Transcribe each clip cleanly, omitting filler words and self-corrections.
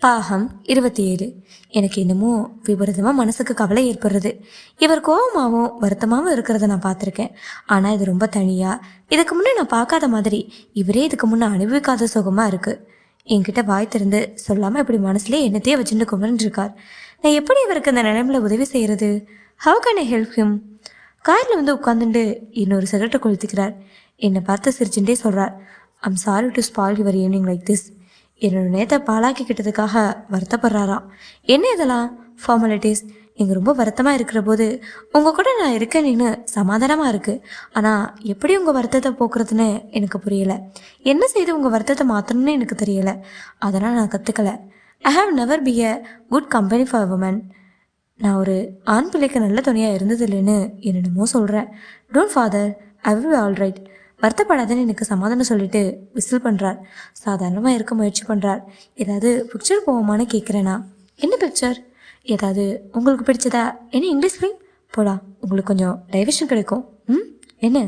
பாகம் 27. எனக்கு என்னமோ விபரீதமாக மனசுக்கு கவலை ஏற்படுறது. இவர் கோபமாகவும் வருத்தமாகவும் இருக்கிறத நான் பார்த்துருக்கேன். ஆனால் இது ரொம்ப தனியாக, இதுக்கு முன்னே நான் பார்க்காத மாதிரி, இவரே இதுக்கு முன்னே அனுபவிக்காத சுகமாக இருக்குது. என்கிட்ட வாய் திறந்து சொல்லாமல் இப்படி மனசுலேயே என்னத்தையே வச்சுட்டு குமரன்ருக்கார். நான் எப்படி இவருக்கு அந்த நிலைமையில் உதவி செய்கிறது? How can I help him? காரில் வந்து உட்காந்துட்டு இன்னொரு சிகரெட்டை கொளுத்திக்கிறார். என்னை பார்த்து சிரிச்சுட்டே சொல்கிறார், I'm sorry to spoil your evening like this. என்னோட நேரத்தை பாலாக்கிக்கிட்டதுக்காக வருத்தப்படுறாராம். என்ன இதெல்லாம் ஃபார்மாலிட்டிஸ்? நீங்கள் ரொம்ப வருத்தமாக இருக்கிற போது உங்கள் கூட நான் இருக்கேன்னு சமாதானமாக இருக்குது. ஆனால் எப்படி உங்கள் வருத்தத்தை போக்குறதுன்னு எனக்கு புரியலை. என்ன செய்து உங்கள் வருத்தத்தை மாற்றணும்னு எனக்கு தெரியலை. அதனால் நான் கற்றுக்கலை. I have never be a good company for woman. நான் ஒரு ஆண் பிள்ளைக்கு நல்ல துணையாக இருந்தது இல்லைன்னு என்னென்னமோ சொல்கிறேன். Don't father, I will be all right. வருத்தப்படாதுன்னு எனக்கு சமாதானம் சொல்லிட்டு விசில் பண்ணுறார். சாதாரணமாக இருக்க முயற்சி பண்ணுறார். ஏதாவது பிக்சர் போவோமான்னு கேட்குறேன்னா, என்ன பிக்சர்? ஏதாவது உங்களுக்கு பிடிச்சதா? என்ன இங்கிலீஷ் ஃபிலிம்? போடா, உங்களுக்கு கொஞ்சம் டைவர்ஷன் கிடைக்கும். என்ன?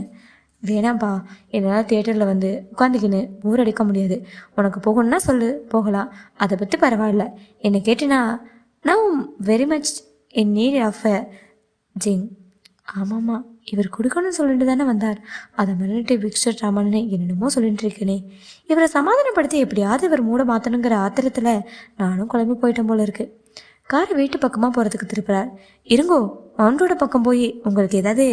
வேணாம்ப்பா, என்னால் தியேட்டரில் வந்து உட்காந்துக்கின்னு போர் அடிக்க முடியாது. உனக்கு போகணுன்னா சொல்லு, போகலாம். அதை பற்றி பரவாயில்ல. என்னை கேட்டினா நான் very much in need of a gin. ஆமாம்மா, இவர் கொடுக்கணும்னு சொல்லிட்டு தானே வந்தார். அதை மறுநாட்டு பிக்சர் ட்ராமான்னு என்னென்னமோ சொல்லிட்டு இருக்கேனே. இவரை சமாதானப்படுத்தி எப்படியாவது இவர் மூட மாற்றணுங்கிற ஆத்திரத்தில் நானும் குழம்பி போயிட்டேன் போல இருக்கு. காரை வீட்டு பக்கமாக போகிறதுக்கு திருப்புறார். இருங்கோ, ஆண்ட்ரோட பக்கம் போய் உங்களுக்கு ஏதாவது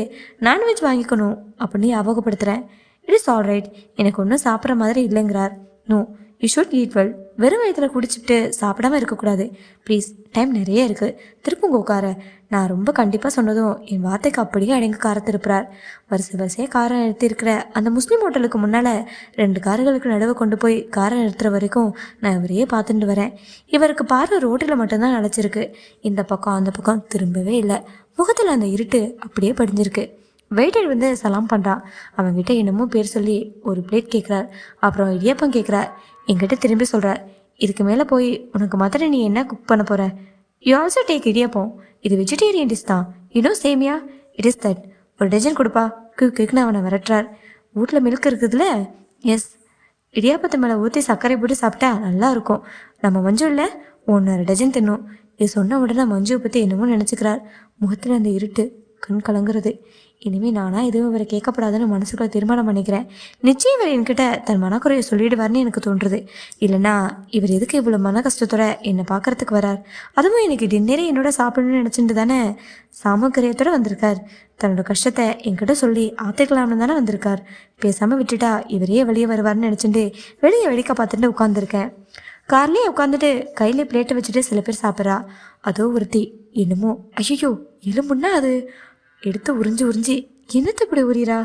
நான்வெஜ் வாங்கிக்கணும் அப்படின்னு ஞாபகப்படுத்துகிறேன். இட் இஸ் ஆல் ரைட், எனக்கு ஒன்றும் சாப்பிட்ற மாதிரி இல்லைங்கிறார். No, you should eat well. வெறும் வயத்தில் குடிச்சிட்டு சாப்பிடாம இருக்கக்கூடாது. ப்ளீஸ், டைம் நிறைய இருக்குது. திருப்புங்க காரை. நான் ரொம்ப கண்டிப்பாக சொன்னதும் என் வார்த்தைக்கு அப்படியே அடங்கி காரை திருப்புறார். வரிசையாக காரை நிறுத்தியிருக்கிற அந்த முஸ்லீம் ஹோட்டலுக்கு முன்னால் 2 கார்களுக்கு நடுவே கொண்டு போய் காரை நிறுத்துற வரைக்கும் நான் இவரையே பார்த்துட்டு வரேன். இவருக்கு பார்வை ரோட்டில் மட்டும்தான் நினச்சிருக்கு. இந்த பக்கம் அந்த பக்கம் திரும்பவே இல்லை. முகத்தில் அந்த இருட்டு அப்படியே படிஞ்சிருக்கு. வெயிட்டர் வந்து சலாம் பண்ணுறான். அவன்கிட்ட என்னமோ பேர் சொல்லி ஒரு பிளேட் கேட்குறார். அப்புறம் இடியப்பம் கேட்குறார். என்கிட்ட திரும்பி சொல்கிறார், இதுக்கு மேலே போய் உனக்கு மாத்திரம் நீ என்ன குக் பண்ண போகிற? You also take idiyappam. இது வெஜிடேரியன் டிஷ் தான். யூனோ சேமியா, இட் இஸ் தட். ஒரு டஜன் கொடுப்பா. குக்குன்னு அவனை விரட்டுறார். வீட்டில் மில்க் இருக்குதுல்ல? எஸ். இடியாப்பத்து மேலே ஊற்றி சர்க்கரை போட்டு சாப்பிட்டா நல்லா இருக்கும். நம்ம மஞ்சள் இல்லை 1.5 டஜன் தின்னும். இது சொன்ன உடனே மஞ்சுவை பற்றி என்னமோ நினச்சிக்கிறார். முகத்தில் அந்த இருட்டு கண் கலங்குறது. இனிமேல் நானா எதுவும் இவரை கேட்கப்படாதுன்னு மனசுக்குள்ள தீர்மானம் பண்ணிக்கிறேன். நிச்சயம் இவர் என்கிட்ட தன் மனக்குறையை சொல்லிடுவார்னு எனக்கு தோன்றுறது. இல்லைனா இவர் எதுக்கு இவ்வளோ மன கஷ்டத்தோட என்னை பார்க்கறதுக்கு வரார்? அதுவும் எனக்கு டின்னரே என்னோட சாப்பிடணும்னு நினச்சிட்டு தானே சாமக்கிரியத்தோடு வந்திருக்கார். தன்னோட கஷ்டத்தை என்கிட்ட சொல்லி ஆத்திக்கலாம்னு தானே வந்திருக்கார். பேசாமல் விட்டுட்டா இவரே வெளியே வருவார்னு நினச்சிட்டு வெளியே வெடிக்க பார்த்துட்டு உட்காந்துருக்கேன். கார்லேயே உட்காந்துட்டு கையிலே பிளேட்டை வச்சுட்டு சில பேர் சாப்பிட்றா. அதோ ஒருத்தி என்னமோ ஐயோ எலும்புன்னா அது எடுத்து உறிஞ்சி என்னத்தை இப்படி உரியறா?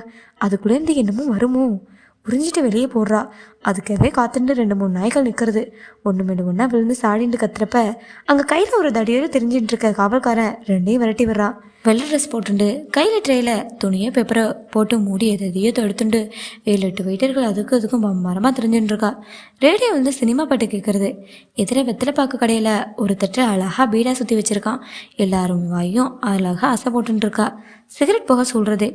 அதுக்குள்ளேருந்து என்னமோ வருமோ? உறிஞ்சிட்டு வெளியே போடுறா. அதுக்காகவே காத்துட்டு 2-3 நாய்கள் நிற்கிறது. ஒன்று மேடு ஒன்றா விழுந்து சாடிட்டு கத்துறப்ப அங்கே கையில் ஒரு தடியோடு தெரிஞ்சுட்டு இருக்க காவல்காரன் 2ஐயும் விரட்டி விடுறான். வெள்ளை ட்ரெஸ் போட்டுண்டு கையில் ட்ரெயில் துணியை பேப்பரை போட்டு மூடி எதையோ எடுத்துட்டு 7-8 வெயிட்டர்கள் அதுக்கும் மரமாக தெரிஞ்சுட்டு இருக்கா. ரேடியோ வந்து சினிமா பாட்டு கேட்குறது. எதிர வெத்தலை பாக்கு கடையில் ஒரு தட்டு அழகாக பீடா சுற்றி வச்சுருக்கான். எல்லாரும் வாயும் அழகாக ஆசை போட்டுன்னு இருக்கா. சிகரெட் போக சொல்கிறது.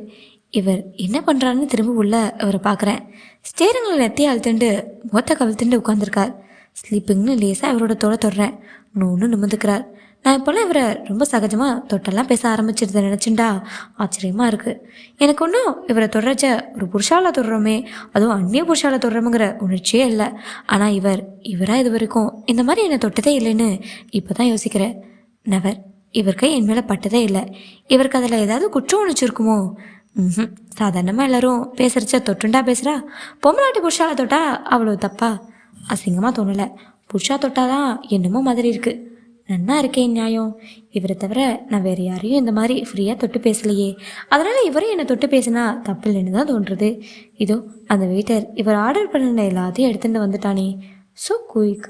இவர் என்ன பண்ணுறாருன்னு திரும்ப உள்ள இவரை பார்க்குறேன். ஸ்டேரிங்கில் நெத்தி அழுத்துண்டு மொத்த கவிழ்த்துண்டு உட்காந்துருக்கார். ஸ்லீப்பிங்னு லேசாக இவரோட தொடுறேன். நோன்னு நிமிந்துக்கிறார். நான் இப்போல்லாம் இவரை ரொம்ப சகஜமாக தொட்டெல்லாம் பேச ஆரம்பிச்சிருந்த நினச்சிண்டா ஆச்சரியமாக இருக்குது. எனக்கு ஒன்றும் இவரை தொடரச்ச ஒரு புருஷாவில் தொடுறோமே, அதுவும் அந்நிய புருஷாவில் தொடுறோமுங்கிற உணர்ச்சியே இல்லை. ஆனால் இவராக இது வரைக்கும் இந்த மாதிரி என்னை தொட்டதே இல்லைன்னு இப்போ தான் யோசிக்கிறேன். நவர், இவர் கை என் மேலே பட்டதே இல்லை. இவருக்கு அதில் ஏதாவது குற்றம் உணர்ச்சி இருக்குமோ? சாதாரணமாக எல்லோரும் பேசுகிறச்ச தொட்டுண்டா பேசுகிறா. பொம்மலாட்டி புருஷாவை தொட்டா அவ்வளோ தப்பா? அசிங்கமாக தோணலை. புருஷா தொட்டாதான் என்னமோ மாதிரி இருக்குது. நன்னா இருக்கேன் நியாயம். இவரை தவிர நான் வேறு யாரையும் இந்த மாதிரி ஃப்ரீயாக தொட்டு பேசலையே. அதனால் இவரும் என்னை தொட்டு பேசினா தப்பு இல்லைன்னு தான் தோன்றுறது. இதோ அந்த வெயிட்டர் இவர் ஆர்டர் பண்ணின எல்லாத்தையும் எடுத்துகிட்டு வந்துட்டானே. So quick.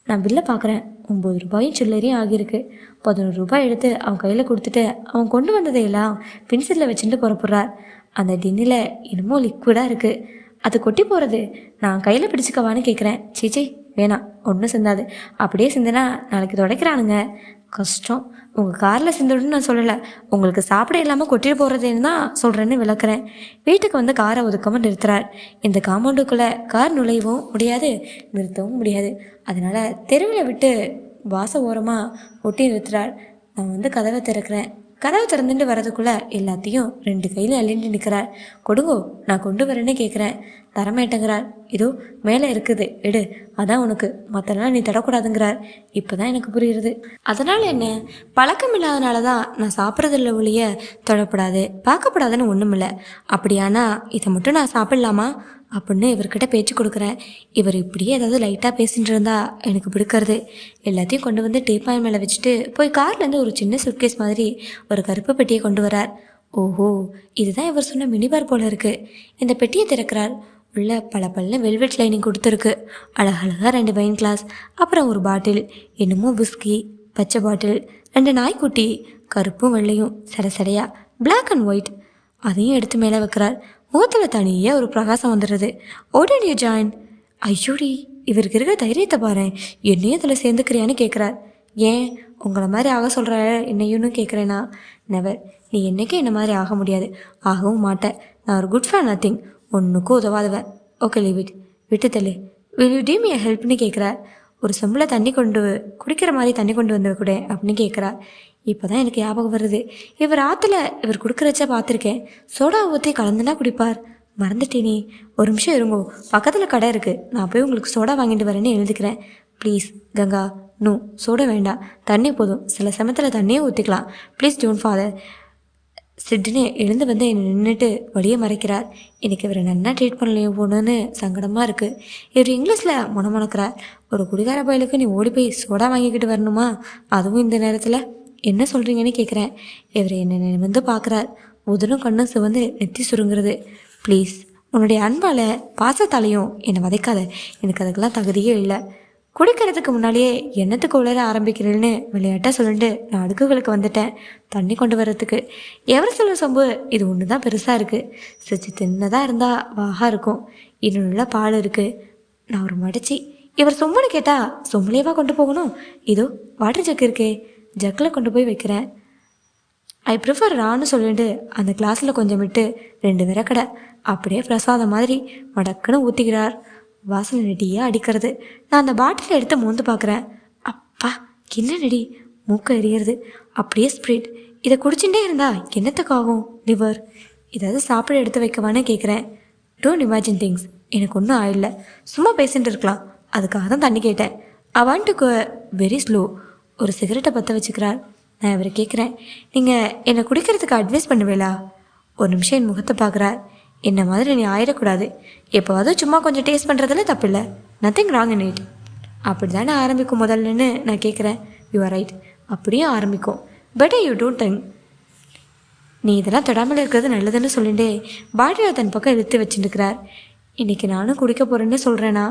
நான் பில்லை பார்க்குறேன். 9 ரூபாயும் சில்லறையும் ஆகியிருக்கு. 11 ரூபாய் எடுத்து அவன் கையில் கொடுத்துட்டு அவன் கொண்டு வந்ததையெல்லாம் பென்சிலில் வச்சுட்டு புறப்படுறார். அந்த டின்னில் என்னமோ லிக்விடாக இருக்குது. அது கொட்டி போகிறது. நான் கையில் பிடிச்சிக்கவான்னு கேட்குறேன். சீச்சே, வேணாம், ஒன்றும் சிந்தாது. அப்படியே சிந்தினா நாளைக்கு துடைக்கிறானுங்க, கஷ்டம். உங்கள் காரில் சிந்துடுன்னு நான் சொல்லலை, உங்களுக்கு சாப்பிட இல்லாமல் கொட்டிட்டு போகிறதுன்னு தான் சொல்கிறேன்னு விளக்குறேன். வீட்டுக்கு வந்து காரை ஒதுக்காமல் நிறுத்துறார். இந்த காம்பவுண்டுக்குள்ளே கார் நுழையவும் முடியாது, நிறுத்தவும் முடியாது. அதனால் தெருவில் விட்டு வாச ஓரமாக ஒட்டி நிறுத்துறார். நான் வந்து கதவை திறக்கிறேன். கதவை திறந்துட்டு வரதுக்குள்ளே எல்லாத்தையும் 2 கையில் அள்ளிட்டு நிற்கிறார். கொடுங்கோ, நான் கொண்டு வரேன்னு கேட்குறேன். தரமேட்டங்கிறார். இதோ மேலே இருக்குது, எடு, அதான் உனக்கு, மற்றெல்லாம் நீ தடக்கூடாதுங்கிறார். இப்போ தான் எனக்கு புரியுறது. அதனால் என்ன, பழக்கம் இல்லாதனால தான் நான் சாப்பிட்றதில்ல ஒழிய தொடப்படாது பார்க்கப்படாதுன்னு ஒன்றும் இல்லை. அப்படியானா இதை மட்டும் நான் சாப்பிட்லாமா அப்படின்னு இவர்கிட்ட பேச்சு கொடுக்குறேன். இவர் இப்படியே ஏதாவது லைட்டாக பேசிகிட்டு இருந்தா எனக்கு பிடிக்கிறது. எல்லாத்தையும் கொண்டு வந்து டீப்பாய் மேலே வச்சுட்டு போய் கார்லேருந்து ஒரு சின்ன சுட்கேஸ் மாதிரி ஒரு கருப்பு பெட்டியை கொண்டு வரார். ஓஹோ, இதுதான் இவர் சொன்ன மினிபார் போல இருக்குது. இந்த பெட்டியை திறக்கிறார். உள்ள பல வெல்வெட் லைனிங் கொடுத்துருக்கு. அழகழகாக 2 வைன் கிளாஸ், அப்புறம் ஒரு பாட்டில், என்னமோ விஸ்கி, பச்சை பாட்டில், 2 நாய்க்குட்டி, கருப்பும் வெள்ளையும் சடையா, பிளாக் அண்ட் ஒயிட். அதையும் எடுத்து மேலே வைக்கிறார். முகத்தில் தனியாக ஒரு பிரகாசம் வந்துடுது. ஓடிடிய ஜாயின். ஐயோடி, இவருக்கு இருக்கிற தைரியத்தை பாரு, என்னையும் அதில் சேர்ந்துக்கிறியான்னு கேட்குறார். ஏன் உங்களை மாதிரி ஆக சொல்கிற என்னையுன்னு கேட்குறேன்னா, நெவர், நீ என்றைக்கும் என்ன மாதிரி ஆக முடியாது, ஆகவும் மாட்டேன். நான் ஒரு குட் ஃபேன், நத்திங், ஒன்றுக்கும் உதவாதவன். ஓகே, லீவ் இட், விட்டு தள்ளு. Will you tea me a ஹெல்ப்னு கேட்குறார். ஒரு செம்பில் தண்ணி குடிக்கிற மாதிரி தண்ணி கொண்டு வந்து கூட அப்படின்னு கேட்குறார். இப்போ தான் எனக்கு ஞாபகம் வருது, இவர் ஆற்றுல இவர் கொடுக்குறச்ச பார்த்துருக்கேன். சோடா ஊற்றி கலந்துனா குடிப்பார். மறந்துட்டேனே, ஒரு நிமிஷம் இருங்கோ, பக்கத்தில் கடை இருக்குது, நான் போய் உங்களுக்கு சோடா வாங்கிட்டு வரேன்னு எழுதிக்கிறேன். ப்ளீஸ் கங்கா, நோ, சோடா வேண்டாம், தண்ணி போதும், சில சமயத்தில் தண்ணியே ஊற்றிக்கலாம், ப்ளீஸ் டோன்ட் ஃபாதர். சிட்டுன்னு எழுந்து வந்து என்னை நின்றுட்டு வழியை மறைக்கிறார். எனக்கு இவரை நல்லா ட்ரீட் பண்ணலையோ போகணுன்னு சங்கடமாக இருக்குது. இவர் இங்கிலீஷில் முணமுணக்கிறார். ஒரு குடிகார பயலுக்கு நீ ஓடி போய் சோடா வாங்கிக்கிட்டு வரணுமா, அதுவும் இந்த நேரத்தில், என்ன சொல்கிறீங்கன்னு கேட்குறேன். இவர் என்னை வந்து பார்க்குறார். உதனும் கண்ணும் சிவந்து நெத்தி சுருங்குறது. ப்ளீஸ், உன்னுடைய அன்பால் பாசத்தாலையும் என்னை வதைக்காத, எனக்கு அதுக்கெல்லாம் தகுதியே இல்லை. குடிக்கிறதுக்கு முன்னாடியே எண்ணத்துக்கு உளர ஆரம்பிக்கிறேன்னு விளையாட்டாக சொல்லிட்டு நான் அடுக்குகளுக்கு வந்துட்டேன் தண்ணி கொண்டு வர்றதுக்கு. எவர் சொல்ல சொம்பு இது ஒன்று தான் பெருசாக இருக்குது, சிச்சு தின்னதாக இருந்தால் வாகா இருக்கும், இன்னும் நல்லா பால் இருக்குது. நான் ஒரு மடிச்சி. இவர் சொம்புன்னு கேட்டால் சொம்புலேவா கொண்டு போகணும்? இதோ வாட்டர் ஜக் இருக்கே, ஜக்கில் கொண்டு போய் வைக்கிறேன். ஐ ப்ரிஃபர் ரான்னு சொல்லிட்டு அந்த கிளாஸில் கொஞ்சம் விட்டு 2 விரக்கடை அப்படியே பிரசாதம் மாதிரி மடக்குன்னு ஊற்றிக்கிறார். வாசனை நெடியாக அடிக்கிறது. நான் அந்த பாட்டிலை எடுத்து மோந்து பார்க்குறேன். அப்பா, என்ன நெடி, மூக்க எறிகிறது. அப்படியே ஸ்ப்ரிட். இதை குடிச்சுட்டே இருந்தா என்னத்துக்காகும்? லிவர். ஏதாவது சாப்பிட எடுத்து வைக்கவானே கேட்குறேன். டோன்ட் இமேஜின் திங்ஸ், எனக்கு ஒன்றும் ஆயிடல, சும்மா பேசிட்டு இருக்கலாம், அதுக்காக தான் தண்ணி கேட்டேன். I want to go very slow. ஒரு சிகரெட்டை பற்ற வச்சுக்கிறார். நான் இவரை கேட்குறேன், நீங்கள் என்னை குடிக்கிறதுக்கு அட்வைஸ் பண்ணுவேலா? ஒரு நிமிஷம் என் முகத்தை பார்க்குறார். என்ன மாதிரி நீ ஆயிடக்கூடாது, எப்போவாவது சும்மா கொஞ்சம் டேஸ்ட் பண்ணுறதுல தப்பில்லை, நத்திங் ராங் இன் இட். அப்படி தானே ஆரம்பிக்கும் முதல்லன்னு நான் கேட்குறேன். யூ ஆர் ரைட், அப்படியே ஆரம்பிக்கும். Better you don't think. நீ இதெல்லாம் தொடாமல் இருக்கிறது நல்லதுன்னு சொல்லிட்டு பாட்டிலை தன் பக்கம் இழுத்து வச்சுட்டுருக்கிறார். இன்றைக்கி நானும் குடிக்க போகிறேன்னு சொல்கிறேன்னா,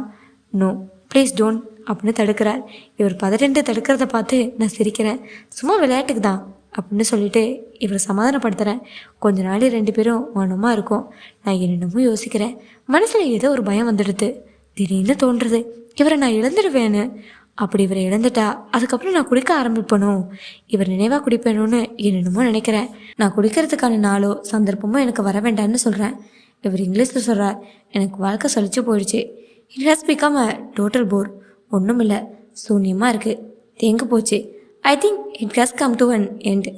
நோ ப்ளீஸ் டோன்ட் அப்படின்னு தடுக்கிறார். இவர் பதட்டென்று தடுக்கிறத பார்த்து நான் சிரிக்கிறேன். சும்மா விளையாட்டுக்கு தான் அப்படின்னு சொல்லிட்டு இவரை சமாதானப்படுத்துகிறேன். கொஞ்ச நாள் 2 பேரும் மௌனமாக இருக்கும். நான் என்னென்னமோ யோசிக்கிறேன். மனசில் ஏதோ ஒரு பயம் வந்துடுது. திடீர்னு தோன்றுறது, இவரை நான் இழந்துடுவேன்னு. அப்படி இவரை இழந்துட்டா அதுக்கப்புறம் நான் குடிக்க ஆரம்பிப்பணும், இவர் நினைவாக குடிப்பேணும்னு என்னென்னமோ நினைக்கிறேன். நான் குடிக்கிறதுக்கான நாளோ சந்தர்ப்பமோ எனக்கு வர வேண்டாம்னு சொல்கிறேன். இவர் இங்கிலீஷில் சொல்கிறார். எனக்கு வாழ்க்கை சலிச்சு போயிடுச்சு. It has become a total bore. ஒன்றும் இல்லை, சூன்யமாக இருக்குது, தேங்கு போச்சு. I think it has come to an end.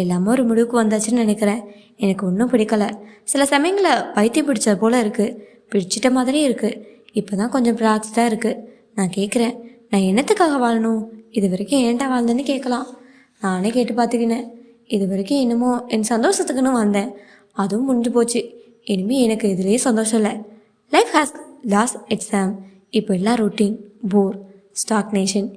எல்லாமே ஒரு முடிவுக்கு வந்தாச்சுன்னு நினைக்கிறேன். எனக்கு ஒன்றும் பிடிக்கலை. சில சமயங்களில் பைத்தியம் பிடிச்சது போல் இருக்குது, பிடிச்சிட்ட மாதிரியும் இருக்குது. இப்போ தான் கொஞ்சம் ரிலாக்ஸ்டாக இருக்குது. நான் கேட்குறேன், நான் என்னத்துக்காக வாழணும்? இது வரைக்கும் ஏன்டா வாழ்ந்தேன்னு கேட்கலாம். நானே கேட்டு பார்த்துக்கினேன். இது வரைக்கும் என்னமோ என் சந்தோஷத்துக்குன்னு வந்தேன், அதுவும் முடிஞ்சு போச்சு. இனிமேல் எனக்கு இதுலேயே சந்தோஷம் இல்லை. Life has last exam. இப்போ எல்லாம் ரொட்டீன், போர், ஸ்டாக்னேஷன்.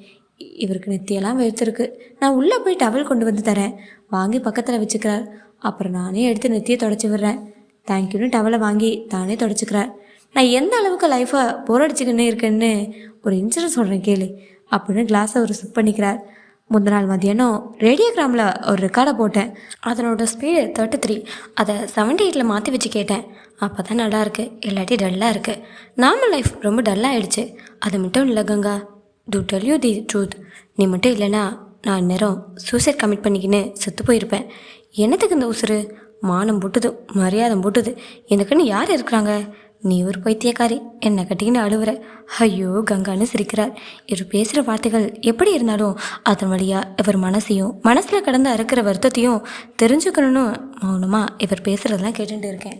இவருக்கு நெத்தியெல்லாம் வெறுத்துருக்கு. நான் உள்ளே போய் டவல் கொண்டு வந்து தரேன், வாங்கி பக்கத்தில் வச்சுக்கிறார். அப்புறம் நானே எடுத்து நெத்தியை தொடச்சி விடுறேன். தேங்க்யூன்னு டவலை வாங்கி தானே தொடச்சிக்கிறார். நான் எந்த அளவுக்கு லைஃப்பை போர் அடிச்சுக்கின்னே இருக்கேன்னு ஒரு இன்சிடென்ட் சொல்கிறேன் கேளு அப்படின்னு கிளாஸை ஒரு சிப் பண்ணிக்கிறார். முந்தின நாள் மதியானம் ரேடியோகிராமில் ஒரு ரெக்கார்டை போட்டேன். அதனோட ஸ்பீடு 33. அதை 78 மாற்றி வச்சு கேட்டேன். அப்போ தான் நல்லா இருக்குது, இல்லாட்டி டல்லாக இருக்குது. நார்மல் லைஃப் ரொம்ப டல்லாகிடுச்சு. அது மட்டும் இல்லை Ganga, to tell you the truth, நீ மட்டும் இல்லைன்னா நான் இந்நேரம் சூசைட் கமிட் பண்ணிக்கின்னு செத்து போயிருப்பேன். என்னத்துக்கு இந்த உசுறு? மானம் போட்டுது, மரியாதை போட்டுது. எனக்குன்னு யார் இருக்கிறாங்க? நீ ஒரு பைத்தியக்காரி, என்னை கட்டிக்கின்னு அழுவுற. ஐயோ கங்கான்னு சிரிக்கிறார். இவர் பேசுகிற வார்த்தைகள் எப்படி இருந்தாலும் அதன் வழியாக இவர் மனசில் கடந்து அறுக்கிற வருத்தத்தையும் தெரிஞ்சுக்கணும்னு மௌனமாக இவர் பேசுகிறதெல்லாம் கேட்டுட்டு இருக்கேன்.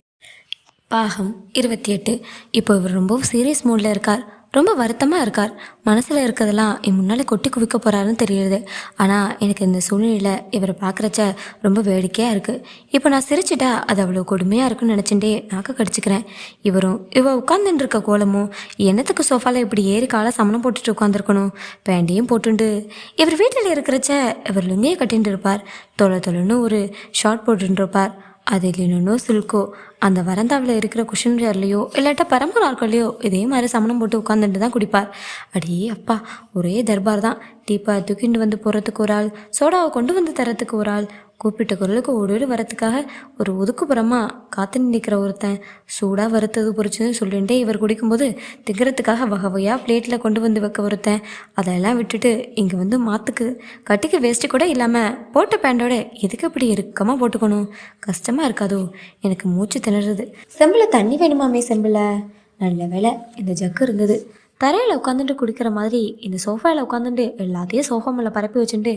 பாகம் 28. இப்போ இவர் ரொம்ப சீரியஸ் மூடில் இருக்கார். ரொம்ப வருத்தமாக இருக்கார். மனசில் இருக்கிறதெல்லாம் என் முன்னால் கொட்டி குவிக்க போகிறாருன்னு தெரியுது. ஆனால் எனக்கு இந்த சூழ்நிலையில் இவரை பார்க்குறச்ச ரொம்ப வேடிக்கையாக இருக்குது. இப்போ நான் சிரிச்சிட்டா அது அவ்வளோ கொடுமையாக இருக்குன்னு நினச்சிட்டே நாக்க கடிச்சிக்கிறேன். இவ உட்காந்துட்டு இருக்க கோலமும் என்னத்துக்கு சோஃபாவில் இப்படி ஏறி காலை சமணம் போட்டுட்டு உட்காந்துருக்கணும். பேண்டையும் போட்டுண்டு இவர் வீட்டில் இருக்கிறச்ச இவர் லுங்கியை கட்டின்னு இருப்பார். தொலைன்னு ஒரு ஷார்ட் போட்டுட்டு இருப்பார். அது இல்லைன்னு சில்கோ அந்த வரந்தாவில் இருக்கிற குஷன் சேர்லையோ இல்லாட்டா பரம்பு நாட்கள்லையோ இதே மாதிரி சமணம் போட்டு உட்காந்துட்டு தான் குடிப்பார். அடியே அப்பா, ஒரே தர்பார் தான். டீப்பா தூக்கிட்டு வந்து போகிறதுக்கு ஒரு ஆள், சோடாவை கொண்டு வந்து தரத்துக்கு ஒரு ஆள், கூப்பிட்ட குரலுக்கு ஓடி வரத்துக்காக ஒரு ஒதுக்குப்புறமாக காத்து நிற்கிற ஒருத்தன், சூடாக வறுத்தது பொறிச்சுன்னு சொல்லிகிட்டே இவர் குடிக்கும்போது திங்கிறதுக்காக வகையாக பிளேட்டில் கொண்டு வந்து வைக்க ஒருத்தன். அதெல்லாம் விட்டுட்டு இங்கே வந்து மாற்றுக்கு கட்டிக்கு வேஸ்ட்டு கூட இல்லாமல் போட்ட பேண்டோட எதுக்கு இப்படி இறுக்கமாக போட்டுக்கணும்? கஷ்டமாக இருக்காதோ? எனக்கு மூச்சு திணறுது. செம்பில் தண்ணி வேணுமாமே? செம்பில் நல்ல வேலை இந்த ஜக்கு இருந்தது. தரையில் உட்காந்துட்டு குடிக்கிற மாதிரி இந்த சோஃபாவில் உட்காந்துட்டு எல்லாத்தையும் சோஃபா மேலே பரப்பி வச்சுட்டு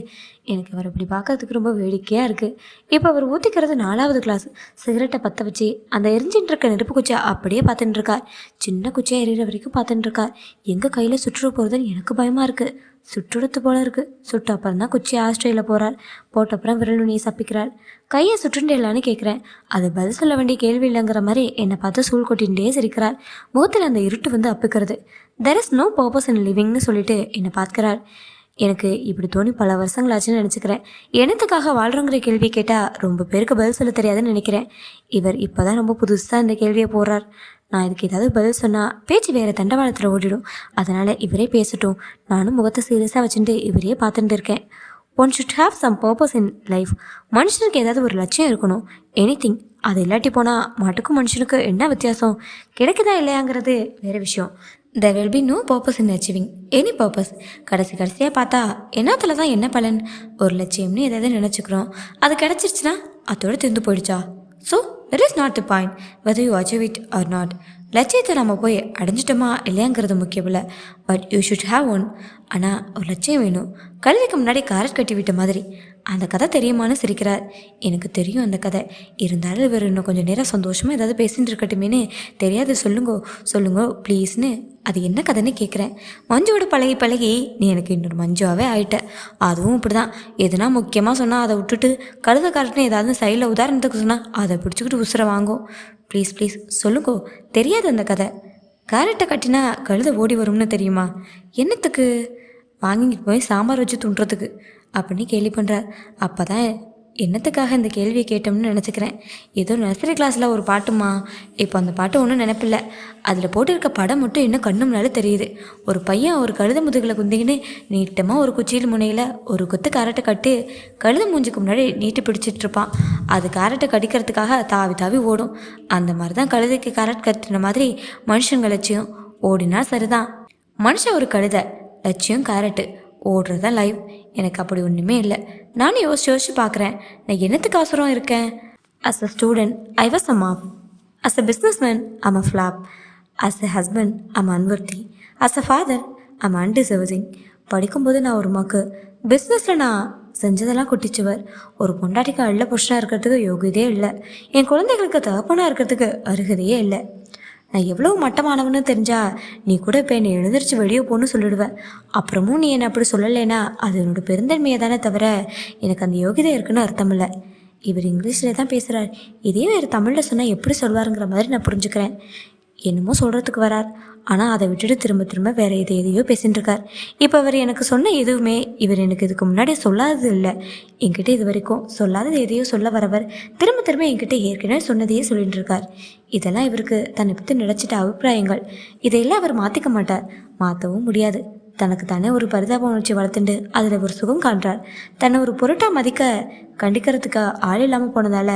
எனக்கு அவர் இப்படி பார்க்கறதுக்கு ரொம்ப வேடிக்கையாக இருக்குது. இப்போ அவர் ஊற்றிக்கிறது 4வது கிளாஸ். சிகரெட்டை பற்ற வச்சு அந்த எரிஞ்சின்னு இருக்க நெருப்பு குச்சியை அப்படியே பார்த்துட்டு இருக்கார். சின்ன குச்சியாக எரியிற வரைக்கும் பார்த்துட்டு இருக்கார். எங்கள் கையில் சுற்றுற போகிறதுன்னு எனக்கு பயமாக இருக்குது. சுற்றுடுத்து போல இருக்குது. சுட்டு அப்புறம் தான் குச்சி ஆஸ்ட்ரேலியில் போகிறார். போட்டப்புறம் விரல் நுனியை சப்பிக்கிறார். கையை சுற்றுண்டு எல்லான்னு கேட்குறேன். அது பதில் சொல்ல வேண்டிய கேள்வி இல்லைங்கிற மாதிரி என்னை பார்த்து சூழ் கொட்டிகிட்டே சிரிக்கிறார். முகத்தில் அந்த இருட்டு வந்து அப்புக்கிறது. There is no purpose in லிவிங்னு சொல்லிட்டு என்னை பார்க்குறார். எனக்கு இப்படி தோணி பல வருஷங்களாச்சுன்னு நினச்சிக்கிறேன். என்னத்துக்காக வாழ்கிறோங்கிற கேள்வி கேட்டால் ரொம்ப பேருக்கு பதில் சொல்ல தெரியாதுன்னு நினைக்கிறேன். இவர் இப்போ தான் ரொம்ப புதுசாக இந்த கேள்வியை போடுறார். நான் இதுக்கு ஏதாவது பதில் சொன்னால் பேச்சு வேறு தண்டவாளத்தில் ஓடிடும். அதனால் இவரே பேசட்டும். நானும் முகத்தை சீரியஸாக வச்சுட்டு இவரையே பார்த்துட்டு இருக்கேன். One should have some purpose in life. மனுஷனுக்கு ஏதாவது ஒரு லட்சியம் இருக்கணும். எனிதிங். அது இல்லாட்டி போனால் மாட்டுக்கும் மனுஷனுக்கு என்ன வித்தியாசம்? கிடைக்குதா இல்லையாங்கிறது வேறு விஷயம். there will be no purpose in achieving any purpose. கடைசியாக பார்த்தா என்னத்தில் தான் என்ன பலன்? ஒரு லட்சியம்னு எதாவது நினச்சிக்கிறோம், அது கிடச்சிருச்சுன்னா அதோடு திருந்து போயிடுச்சா? So that is not the point whether you achieve it or not. லட்சியத்தை நம்ம போய் அடைஞ்சிட்டோமா இல்லையாங்கிறது முக்கியம் இல்லை. But you should have one. ஆனால் ஒரு லட்சியம் வேணும். கல்விக்கு முன்னாடி காரட் கட்டி விட்ட மாதிரி. அந்த கதை தெரியுமான்னு சிரிக்கிறார். எனக்கு தெரியும் அந்த கதை. இருந்தாலும் இவர் இன்னும் கொஞ்சம் நேரம் சந்தோஷமாக ஏதாவது பேசிட்டு இருக்கட்டுமேனு தெரியாது. சொல்லுங்க ப்ளீஸ்னு. அது என்ன கதைன்னு கேட்குறேன். மஞ்சுவோட பழகி நீ எனக்கு இன்னொரு மஞ்சுவாகவே ஆகிட்ட. அதுவும் இப்படி தான். எதுனா முக்கியமாக சொன்னால் அதை விட்டுட்டு கழுத காரட்னு ஏதாவது சைடில் உதாரணத்துக்கு சொன்னால் அதை பிடிச்சிக்கிட்டு உசுரை வாங்கும். ப்ளீஸ் சொல்லுங்கோ. தெரியாது அந்த கதை. கேரட்டை கட்டினா கழுத ஓடி வரும்னு தெரியுமா? என்னத்துக்கு? வாங்கிட்டு போய் சாம்பார் வச்சு துண்டுறதுக்கு அப்படின்னு கேள்வி பண்ணுறார். அப்போ தான் என்னத்துக்காக இந்த கேள்வியை கேட்டோம்னு நினச்சிக்கிறேன். ஏதோ நர்சரி கிளாஸில் ஒரு பாட்டுமா. இப்போ அந்த பாட்டு ஒன்றும் நினைப்பில்லை. அதில் போட்டிருக்க படம் மட்டும் இன்னும் கண்ணு முன்னாடி தெரியுது. ஒரு பையன் ஒரு கழுத முதுகில் குந்திக்கின்னு நீட்டமாக ஒரு குச்சியில் முனையில் ஒரு கொத்து கேரட்டை கட்டு கழுத மூஞ்சுக்கு முன்னாடி நீட்டு பிடிச்சிட்டு இருப்பான். அது கேரட்டை கடிக்கிறதுக்காக தாவி ஓடும். அந்த மாதிரி தான் கழுதைக்கு கேரட் கட்டின மாதிரி மனுஷங்க லட்சியம். ஓடினா சரிதான். மனுஷன் ஒரு கழுத, லட்சியம் கேரட்டு. ஓடுறதான் லைவ். எனக்கு அப்படி ஒன்றுமே இல்லை. நானும் யோசிச்சு பார்க்குறேன். நான் என்னத்துக்கு அவசரம் இருக்கேன்? As a student I was a mop. As a businessman I'm a flop. As a husband I'm unworthy. As a father I'm undeserving. படிக்கும்போது நான் ஒரு மக்கு. பிஸ்னஸில் நான் செஞ்சதெல்லாம் குட்டிச்சுவர். ஒரு பொண்டாட்டிக்கு அள்ள புருஷனாக இருக்கிறதுக்கு யோகியதே இல்லை. என் குழந்தைகளுக்கு தகப்பனாக இருக்கிறதுக்கு அருகதையே இல்லை. நான் எவ்வளோ மட்டமானவன்னு தெரிஞ்சா நீ கூட இப்போ என்னை எழுந்திரிச்சு வெளியே போன்னு சொல்லிடுவேன். அப்புறமும் நீ என்னை அப்படி சொல்லலைன்னா அது என்னோட பெருந்தன்மையை தானே தவிர எனக்கு அந்த யோகிதை இருக்குன்னு அர்த்தம் இல்லை. இவர் இங்கிலீஷில் தான் பேசுகிறார். இதே வேறு தமிழில் சொன்னால் எப்படி சொல்வாருங்கிற மாதிரி நான் புரிஞ்சுக்கிறேன். என்னமோ சொல்கிறதுக்கு வரார். ஆனால் அதை விட்டுட்டு திரும்ப வேறு எதையோ பேசிகிட்டு இருக்கார். இப்போ அவர் எனக்கு சொன்ன எதுவுமே இவர் எனக்கு இதுக்கு முன்னாடி சொல்லாதது இல்லை. என்கிட்ட இது வரைக்கும் சொல்லாதது எதையோ சொல்ல வரவர் திரும்ப என்கிட்ட ஏற்கனவே சொன்னதையே சொல்லிட்டு இருக்கார். இதெல்லாம் இவருக்கு தன்னை பற்றி நினச்சிட்ட அபிப்பிராயங்கள். இதையெல்லாம் அவர் மாற்றிக்க மாட்டார். மாற்றவும் முடியாது. தனக்கு தானே ஒரு பரிதாப உணர்ச்சி வளர்த்துண்டு அதில் ஒரு சுகம் காண்றார். தன்னை ஒரு பொருட்டாக மதிக்க கண்டிக்கிறதுக்கு ஆள் இல்லாமல் போனதால்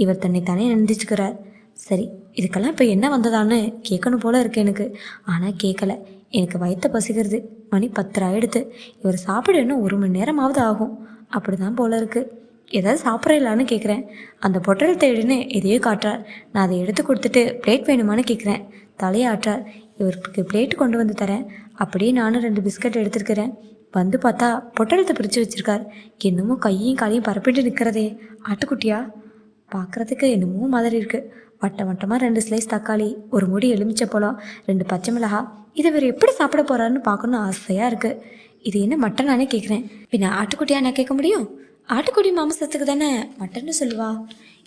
இவர் தன்னை தானே நிந்திச்சுக்கிறார். சரி, இதுக்கெல்லாம் இப்போ என்ன வந்ததான்னு கேட்கணும் போல இருக்கு எனக்கு. ஆனால் கேட்கல. எனக்கு வயிற்ற பசிக்கிறது. மணி 10 ஆயிடுத்து. இவர் சாப்பிட இன்னும் 1 மணி நேரமாவது ஆகும். அப்படி தான் போல இருக்குது. ஏதாவது சாப்பிட்றலான்னு கேட்குறேன். அந்த பொட்டல் தேடின்னு எதையோ காட்டுறார். நான் அதை எடுத்து கொடுத்துட்டு பிளேட் வேணுமான்னு கேட்குறேன். தலையாற்றார். இவருக்கு பிளேட்டு கொண்டு வந்து தரேன். அப்படியே நானும் 2 பிஸ்கட் எடுத்துருக்கிறேன். வந்து பார்த்தா பொட்டலத்தை பிரித்து வச்சுருக்கார். என்னமோ கையும் காலையும் பரப்பிட்டு நிற்கிறதே. ஆட்டுக்குட்டியா? பார்க்குறதுக்கு என்னமோ மாதிரி இருக்குது. வட்டமாக 2 ஸ்லைஸ் தக்காளி, ஒரு முடி எலுமிச்சப்பழம், 2 பச்சை மிளகாய். இதை இவர் எப்படி சாப்பிட போகிறாருன்னு பார்க்கணுன்னு ஆசையாக இருக்குது. இது என்ன மட்டனானே கேட்குறேன். பின்ன ஆட்டுக்குட்டியா நான் கேட்க முடியும்? ஆட்டுக்குடி மாம்சத்துக்கு தானே மட்டன்னு சொல்லுவா.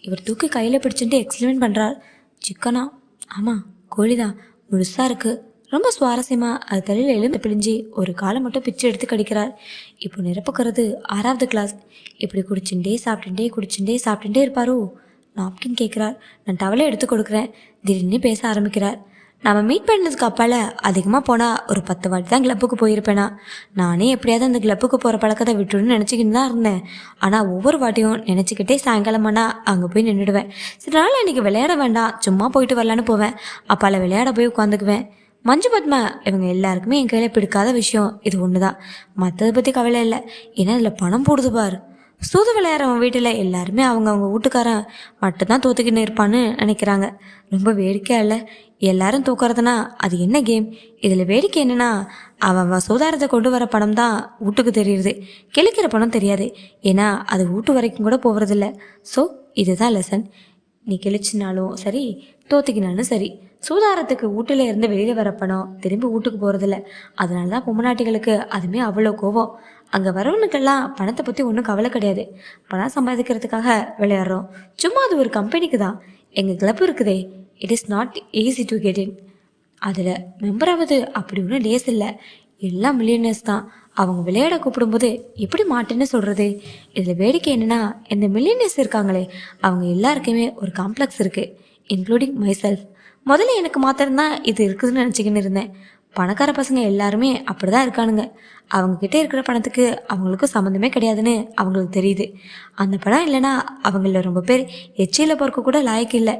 இவர் தூக்கி கையில் பிடிச்சிட்டு எக்ஸ்பிளைன் பண்ணுறார். சிக்கனா? ஆமாம், கோழிதான். முழுசாக இருக்குது. ரொம்ப சுவாரஸ்யமாக அது தலையில் எலும்பு பிழிஞ்சி ஒரு காலை மட்டும் பிச்சு எடுத்து கடிக்கிறார். இப்போ நிரப்புக்கிறது 6வது கிளாஸ். இப்படி குடிச்சுட்டே சாப்பிட்டுட்டே இருப்பாரோ? நாப்கின் கேட்குறார். நான் டவலை எடுத்து கொடுக்குறேன். திடீர்னு பேச ஆரம்பிக்கிறார். நம்ம மீட் பண்ணதுக்கு அப்பால் அதிகமாக போனால் ஒரு 10 வாட்டி தான் கிளப்புக்கு போயிருப்பேனா. நானே எப்படியாவது அந்த கிளப்புக்கு போகிற பழக்கத்தை விட்டுடுன்னு நினச்சிக்கிட்டு தான் இருந்தேன். ஆனால் ஒவ்வொரு வாட்டியும் நினச்சிக்கிட்டே சாயங்காலமானா அங்கே போய் நின்றுடுவேன். சில நாள் இன்றைக்கி விளையாட வேண்டாம், சும்மா போயிட்டு வரலான்னு போவேன். அப்பால் விளையாட போய் உட்காந்துக்குவேன். மஞ்சு பத்மா இவங்க எல்லாருக்குமே என் கையில் பிடிக்காத விஷயம் இது ஒன்று தான். மற்றதை பற்றி கவலை இல்லை. ஏன்னா இதில் பணம் போடுது பார். சூது விளையாடுறவன் வீட்டில் எல்லாருமே அவங்க வீட்டுக்காரன் மட்டும்தான் தோத்துக்கின்னு இருப்பான்னு நினைக்கிறாங்க. ரொம்ப வேடிக்கையா இல்லை? எல்லாரும் தூக்குறதுனா அது என்ன கேம்? இதில் வேடிக்கை என்னென்னா அவன் சூதாரத்தை கொண்டு வர பணம் தான் வீட்டுக்கு தெரியுது, கிழிக்கிற பணம் தெரியாது. ஏன்னா அது வீட்டு வரைக்கும் கூட போகிறதில்ல. ஸோ இதுதான் லெசன். நீ கிழிச்சினாலும் சரி, தோத்துக்கினாலும் சரி, சூதாரத்துக்கு வீட்டில் இருந்து வெளியில் வர பணம் திரும்பி வீட்டுக்கு போகிறதில்ல. அதனால தான் பொம்மநாட்டிகளுக்கு அதுமே அவ்வளோ கோவம். அங்கே வரவனுக்கெல்லாம் பணத்தை பற்றி ஒன்றும் கவலை கிடையாது. பணம் சம்பாதிக்கிறதுக்காக விளையாடுறோம். சும்மா அது ஒரு கம்பெனிக்கு தான். எங்கள் கிளப் இருக்குதே, it is not easy to get in. அதில் மெம்பராவது அப்படி ஒன்றும் லேஸ் இல்லை. எல்லாம் மில்லியனர்ஸ் தான். அவங்க விளையாட கூப்பிடும்போது எப்படி மாட்டேன்னு சொல்கிறது? இதில் வேடிக்கை என்னென்னா, இந்த மில்லியனர்ஸ் இருக்காங்களே அவங்க எல்லாருக்குமே ஒரு காம்ப்ளெக்ஸ் இருக்குது, இன்க்ளூடிங் மை செல்ஃப். முதல்ல எனக்கு மாத்திரம்தான் இது இருக்குதுன்னு நினச்சிக்கின்னு இருந்தேன். பணக்கார பசங்க எல்லாருமே அப்படி தான் இருக்கானுங்க. அவங்கக்கிட்ட இருக்கிற பணத்துக்கு அவங்களுக்கும் சம்மந்தமே கிடையாதுன்னு அவங்களுக்கு தெரியுது. அந்த பணம் இல்லைன்னா அவங்கள ரொம்ப பேர் எச்சியில் பொறுக்க கூட லாய்க்கு இல்லை.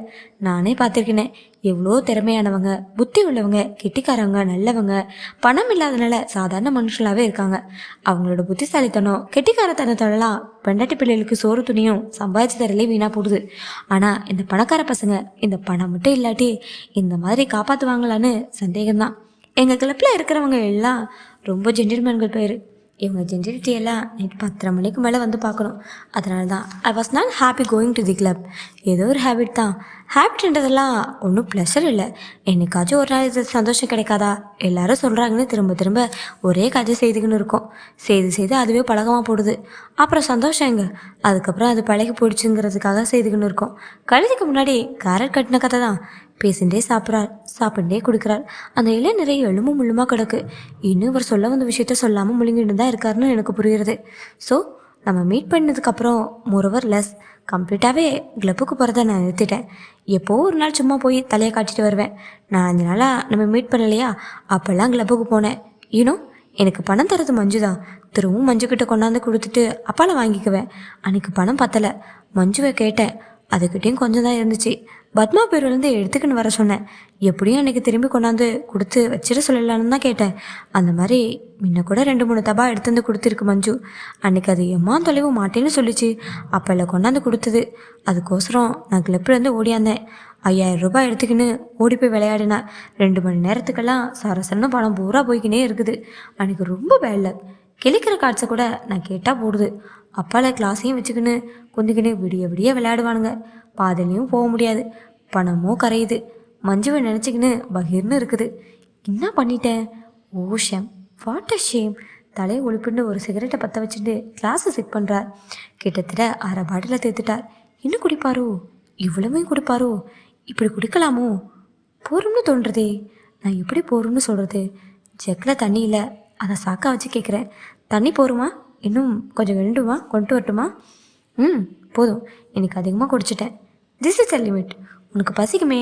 நானே பார்த்துருக்கேனே. எவ்வளோ திறமையானவங்க, புத்தி உள்ளவங்க, கெட்டிக்காரவங்க, நல்லவங்க பணம் இல்லாதனால சாதாரண மனுஷங்களாகவே இருக்காங்க. அவங்களோட புத்திசாலித்தனம், கெட்டிக்காரத்தனத்தெல்லாம் பெண்டாட்டி பிள்ளைகளுக்கு சோறு துணியும் சம்பாதிச்சு தரலே வீணாக போடுது. ஆனால் இந்த பணக்கார பசங்க இந்த பணம் மட்டும் இல்லாட்டி இந்த மாதிரி காப்பாற்றுவாங்களான்னு சந்தேகம்தான். எங்கள் கிளப்பில் இருக்கிறவங்க எல்லாம் ரொம்ப ஜென்டில்மேன்கள் பேர். இவங்க ஜென்டிலிட்டியெல்லாம் நைட் 10:30 மணிக்கு மேலே வந்து பார்க்கணும். அதனால தான் I was not happy going to the club. ஏதோ ஒரு ஹேபிட் தான். ஹேபிட்ன்றதெல்லாம் ஒன்றும் ப்ளஷர் இல்லை. என்னைக்காச்சும் ஒரு நாள் இது சந்தோஷம் கிடைக்காதா? எல்லாரும் சொல்கிறாங்கன்னு திரும்ப திரும்ப ஒரே கதை செய்துக்கின்னு இருக்கோம். செய்து அதுவே பழகமாக போடுது. அப்புறம் சந்தோஷம் எங்க? அதுக்கப்புறம் அது பழகி போயிடுச்சுங்கிறதுக்காக செய்துக்கின்னு இருக்கோம். கழுதிக்கு முன்னாடி கேரட் கட்டின கதை தான். பேசிகிட்டே சாப்பிட்டே கொடுக்குறார். அந்த இலை நிறைய எலும்பும் முள்ளுமாக கிடக்கு. இன்னும் இவர் சொல்ல வந்த விஷயத்த சொல்லாமல் முழுங்கிட்டு தான் இருக்காருன்னு எனக்கு புரியுறது. ஸோ நம்ம மீட் பண்ணதுக்கப்புறம் மோரோவர் லெஸ் கம்ப்ளீட்டாகவே கிளப்புக்கு போகிறத நான் நிறுத்திட்டேன். எப்போது ஒரு நாள் சும்மா போய் தலையை காட்டிட்டு வருவேன். நான் 5 நாளாக நம்ம மீட் பண்ணலையா, அப்போல்லாம் கிளப்புக்கு போனேன். எனக்கு பணம் தரது மஞ்சு தான். திரும்பவும் மஞ்சுக்கிட்ட கொண்டாந்து கொடுத்துட்டு அப்பால வாங்கிக்குவேன். அன்றைக்கி பணம் பத்தலை. மஞ்சுவை கேட்டேன். அதுக்கிட்டேயும் கொஞ்சம் தான் இருந்துச்சு. பத்மா பேர்லேருந்து எடுத்துக்கின்னு வர சொன்னேன். எப்படியும் அன்றைக்கி திரும்பி கொண்டாந்து கொடுத்து வச்சிட சொல்லலான்னு தான் கேட்டேன். அந்த மாதிரி முன்ன கூட 2-3 தபா எடுத்து வந்து கொடுத்துருக்கு மஞ்சு. அன்றைக்கி அது எம்மா தொலைவு மாட்டேன்னு சொல்லிச்சு. அப்போ இல்லை கொண்டாந்து கொடுத்தது. அதுக்கோசரம் நான் கிளப்புலேருந்து ஓடியாந்தேன். 5000 ரூபாய் எடுத்துக்கின்னு ஓடி போய் விளையாடினேன். 2 மணி நேரத்துக்கெல்லாம் சரசன்னு பணம் பூரா போய்க்கினே இருக்குது. அன்றைக்கி ரொம்ப வேலை. கிளிக்கிற காட்சை கூட நான் கேட்டால் போடுது. அப்பால கிளாஸையும் வச்சுக்கின்னு குந்திக்கின்னு விடிய விளையாடுவானுங்க. பாதிலையும் போக முடியாது. பணமோ கரையுது. மஞ்சுவை நினச்சிக்கின்னு பகிர்னு இருக்குது. என்ன பண்ணிட்டேன்? ஓ ஷேம், வாட் அ ஷேம். தலையை ஒழிப்புன்னு ஒரு சிகரெட்டை பற்ற வச்சுட்டு கிளாஸை செட் பண்ணுறார். கிட்டத்தட்ட 1/2 பாட்டில் தேத்துட்டார். இன்னும் குடிப்பாரோ? இவ்வளவையும் குடிப்பாரோ? இப்படி குடிக்கலாமோ? போரும்னு தோன்றுறதே. நான் எப்படி போரும்னு சொல்கிறது? ஜக்கில் தண்ணி இல்லை. அதை சாக்கா வச்சு கேட்குறேன். தண்ணி போருமா? இன்னும் கொஞ்சம் வேண்டுமா? கொண்டு வரட்டுமா? போதும், இன்னைக்கு அதிகமாக குடிச்சிட்டேன். This is a limit. உனக்கு பசிக்குமே.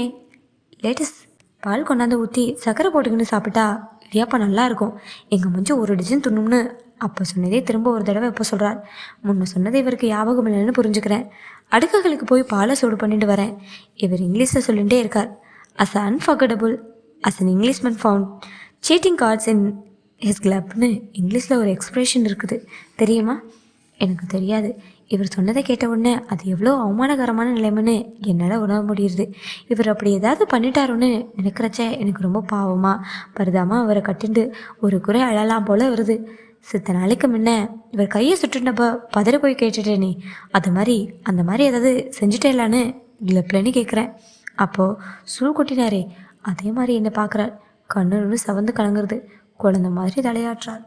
லேட்டஸ்ட் பால் கொண்டாந்து ஊற்றி சக்கரை போட்டுக்கின்னு சாப்பிட்டா இடியாப்பம் நல்லா இருக்கும், எங்கள் மஞ்சு ஒரு டிஜன் துண்ணும்னு அப்போ சொன்னதே திரும்ப ஒரு தடவை இப்போ சொல்கிறார். முன்ன சொன்னது இவருக்கு ஞாபகம் இல்லைன்னு புரிஞ்சுக்கிறேன். அடுக்குகளுக்கு போய் பாலை சூடு பண்ணிட்டு வரேன். இவர் இங்கிலீஷில் சொல்லிகிட்டே இருக்கார். As unforgettable as an Englishman found cheating cards in his கிளப்னு இங்கிலீஷில் ஒரு எக்ஸ்ப்ரெஷன் இருக்குது தெரியுமா? எனக்கு தெரியாது. இவர் சொன்னதை கேட்ட உடனே அது எவ்வளோ அவமானகரமான நிலைமைன்னு என்னால் உணர முடியுது. இவர் அப்படி ஏதாவது பண்ணிட்டாரோன்னு நினைக்கிறச்ச எனக்கு ரொம்ப பாவமாக பரிதாமல் அவரை கட்டிண்டு ஒரு குறை அழலாம் போல் வருது. சித்த நாளைக்கு முன்ன இவர் கையை சுட்டுனப்ப பதற போய் கேட்டுட்டேனே, அது மாதிரி அந்த மாதிரி ஏதாவது செஞ்சுட்டேலான்னு கிளப்லன்னு கேட்குறேன். அப்போது சூழ் கொட்டினாரே அதே மாதிரி என்னை பார்க்குறார். கண்ணு செவந்து கலங்குறது. குழந்த மாதிரி தலையாற்றார்.